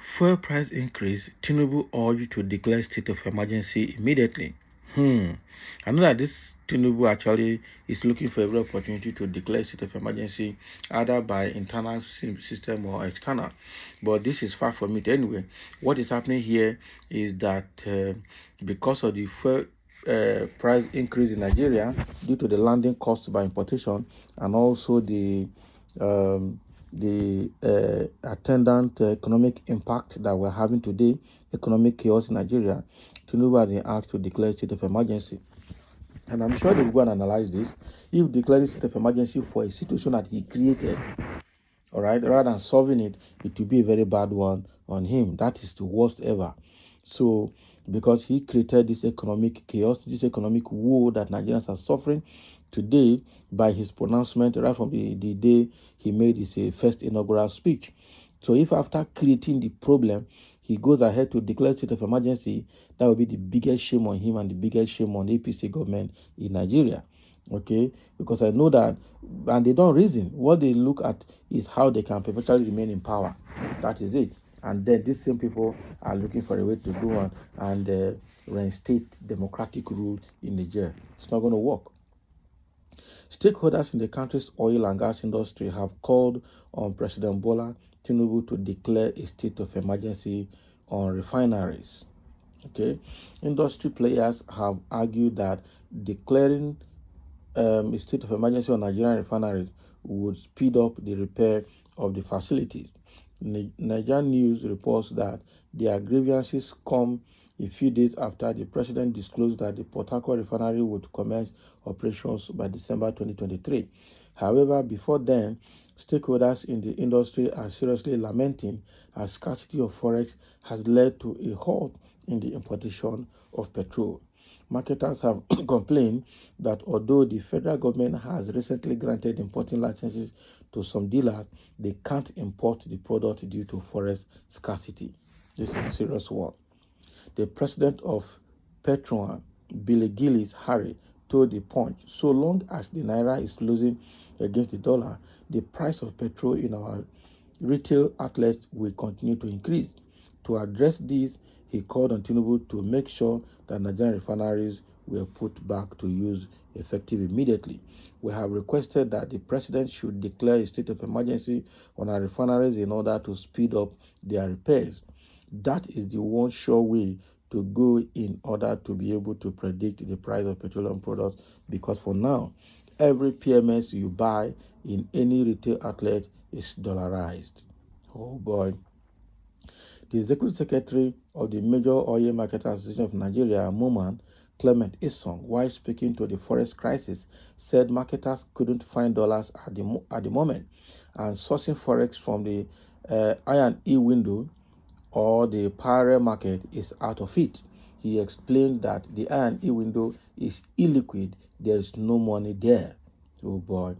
Fuel price increase, Tinubu urged to declare state of emergency immediately. I know that this Tinubu actually is looking for every opportunity to declare state of emergency, either by internal system or external. But this is far from it anyway. What is happening here is that because of the fuel price increase in Nigeria due to the landing cost by importation and also the attendant economic impact that we're having today, economic chaos in Nigeria, Tinubu has been asked to declare state of emergency. And I'm sure they will go and analyze this. If declaring state of emergency for a situation that he created, all right, rather than solving it, it will be a very bad one on him. That is the worst ever. So, because he created this economic chaos, this economic woe that Nigerians are suffering today by his pronouncement right from the day he made his first inaugural speech. So if after creating the problem, he goes ahead to declare state of emergency, that will be the biggest shame on him and the biggest shame on the APC government in Nigeria. Okay, because I know that, and they don't reason. What they look at is how they can perpetually remain in power. That is it. And then these same people are looking for a way to go on and reinstate democratic rule in Niger. It's not going to work. Stakeholders in the country's oil and gas industry have called on President Bola Tinubu to declare a state of emergency on refineries. Okay, industry players have argued that declaring a state of emergency on Nigerian refineries would speed up the repair of the facilities. Nigerian News reports that their grievances come a few days after the president disclosed that the Port Harcourt refinery would commence operations by December 2023. However, before then, stakeholders in the industry are seriously lamenting as scarcity of forex has led to a halt in the importation of petrol. Marketers have complained that although the federal government has recently granted importing licenses to some dealers, they can't import the product due to forex scarcity. This is a serious one. The president of Petrol, Billy Gillis Harry, told The Punch, so long as the naira is losing against the dollar, the price of petrol in our retail outlets will continue to increase. To address this, he called on Tinubu to make sure that Nigerian refineries were put back to use effective immediately. We have requested that the president should declare a state of emergency on our refineries in order to speed up their repairs. That is the one sure way to go in order to be able to predict the price of petroleum products, because for now, every PMS you buy in any retail outlet is dollarized. Oh boy. The Executive Secretary of the Major Oil Marketers Association of Nigeria, MOMAN, Clement Isong, while speaking to the forex crisis, said marketers couldn't find dollars at the moment, and sourcing forex from the I&E window or the parallel market is out of it. He explained that the I&E window is illiquid. There is no money there. Oh boy.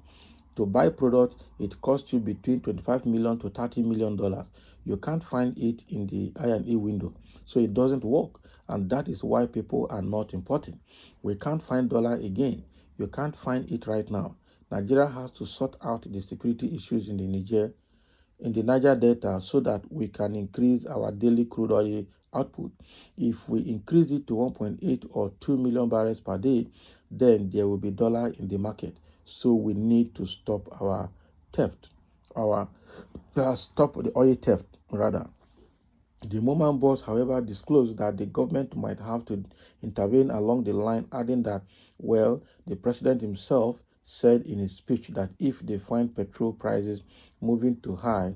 To buy product, it costs you between $25 million to $30 million. You can't find it in the I&E window, so it doesn't work, and that is why people are not importing. We can't find dollar again. You can't find it right now. Nigeria has to sort out the security issues in the Niger Delta so that we can increase our daily crude oil output. If we increase it to 1.8 or 2 million barrels per day, then there will be dollar in the market. So we need to stop our theft, stop the oil theft rather. The MOMAN boss, however, disclosed that the government might have to intervene along the line, adding that, well, the president himself said in his speech that if they find petrol prices moving too high,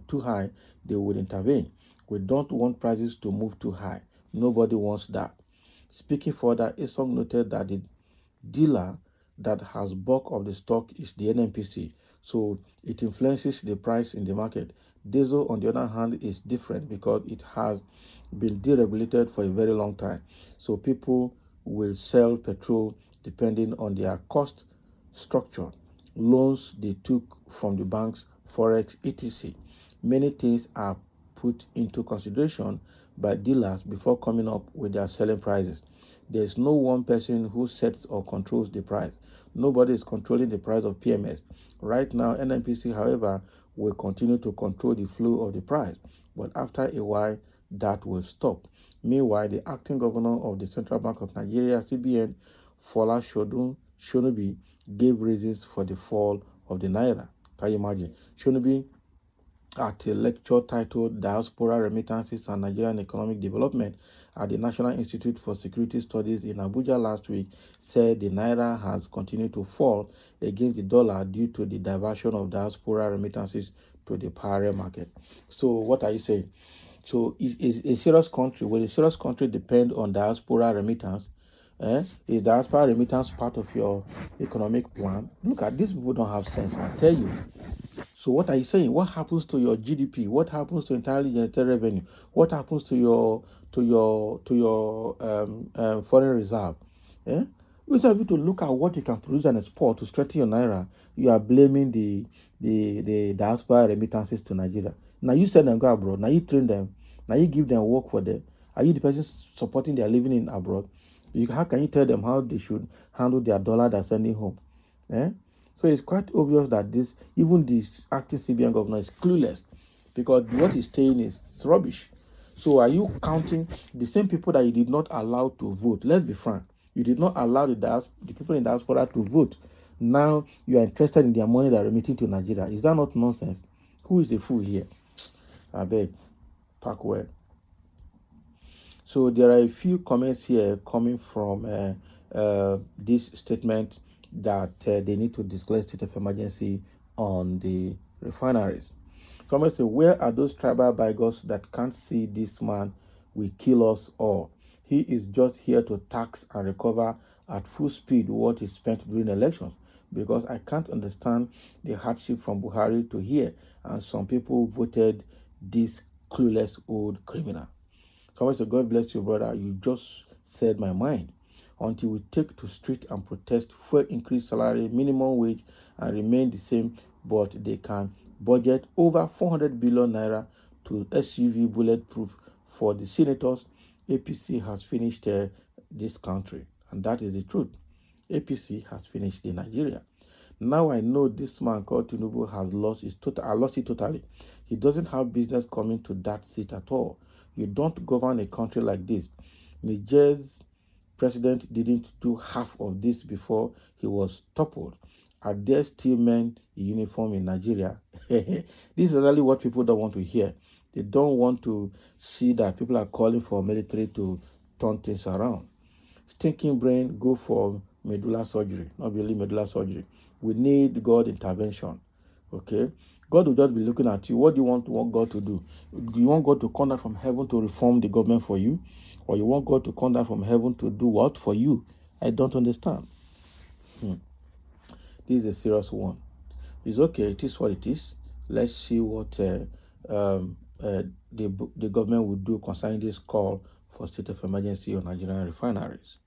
they would intervene. We don't want prices to move too high. Nobody wants that. Speaking further, Isong noted that the dealer that has bulk of the stock is the NNPC, so it influences the price in the market. Diesel, on the other hand, is different because it has been deregulated for a very long time. So people will sell petrol depending on their cost structure, loans they took from the banks, forex, etc. Many things are put into consideration by dealers before coming up with their selling prices. There's no one person who sets or controls the price. Nobody is controlling the price of PMS. Right now, NNPC, however, will continue to control the flow of the price, but after a while, that will stop. Meanwhile, the acting governor of the Central Bank of Nigeria, CBN, Fola Shonubi, gave reasons for the fall of the Naira. Can you imagine? Shonubi, at a lecture titled Diaspora Remittances and Nigerian Economic Development at the National Institute for Security Studies in Abuja last week, said the Naira has continued to fall against the dollar due to the diversion of diaspora remittances to the parallel market. So what are you saying? So is a serious country, will a serious country depend on diaspora remittance? Is diaspora remittance part of your economic plan? Look at these people, don't have sense, I tell you. So what are you saying? What happens to your GDP? What happens to entirely generated revenue? What happens to your foreign reserve? Instead of you to look at what you can produce and export to strengthen your naira, you are blaming the diaspora remittances to Nigeria. Now you send them go abroad. Now you train them. Now you give them work for them. Are you the person supporting their living in abroad? How can you tell them how they should handle their dollar they're sending home? So it's quite obvious that even this acting CBN governor is clueless, because what he's saying is rubbish. So are you counting the same people that you did not allow to vote? Let's be frank. You did not allow the people in diaspora to vote. Now you are interested in their money that are remitting to Nigeria. Is that not nonsense? Who is the fool here? I beg. Pack well. So there are a few comments here coming from this statement that they need to declare state of emergency on the refineries. Somebody say, where are those tribal bigots that can't see this man will kill us all? He is just here to tax and recover at full speed what is spent during elections, because I can't understand the hardship from Buhari to here, and some people voted this clueless old criminal. Somebody said, God bless you, brother. You just said my mind. Until we take to street and protest, fuel increase salary, minimum wage, and remain the same, but they can budget over 400 billion naira to SUV bulletproof for the senators. APC has finished this country, and that is the truth. APC has finished in Nigeria. Now I know this man called Tinubu has lost it totally. He doesn't have business coming to that seat at all. You don't govern a country like this. Niger's president didn't do half of this before he was toppled. Are there still men in uniform in Nigeria? This is exactly what people don't want to hear. They don't want to see that people are calling for military to turn things around. Stinking brain, go for medulla surgery, not really medulla surgery. We need God intervention. Okay? God will just be looking at you. What do you want God to do? Do you want God to come down from heaven to reform the government for you? Or you want God to come down from heaven to do what for you? I don't understand. This is a serious one. It's okay. It is what it is. Let's see what the government will do concerning this call for state of emergency on Nigerian refineries.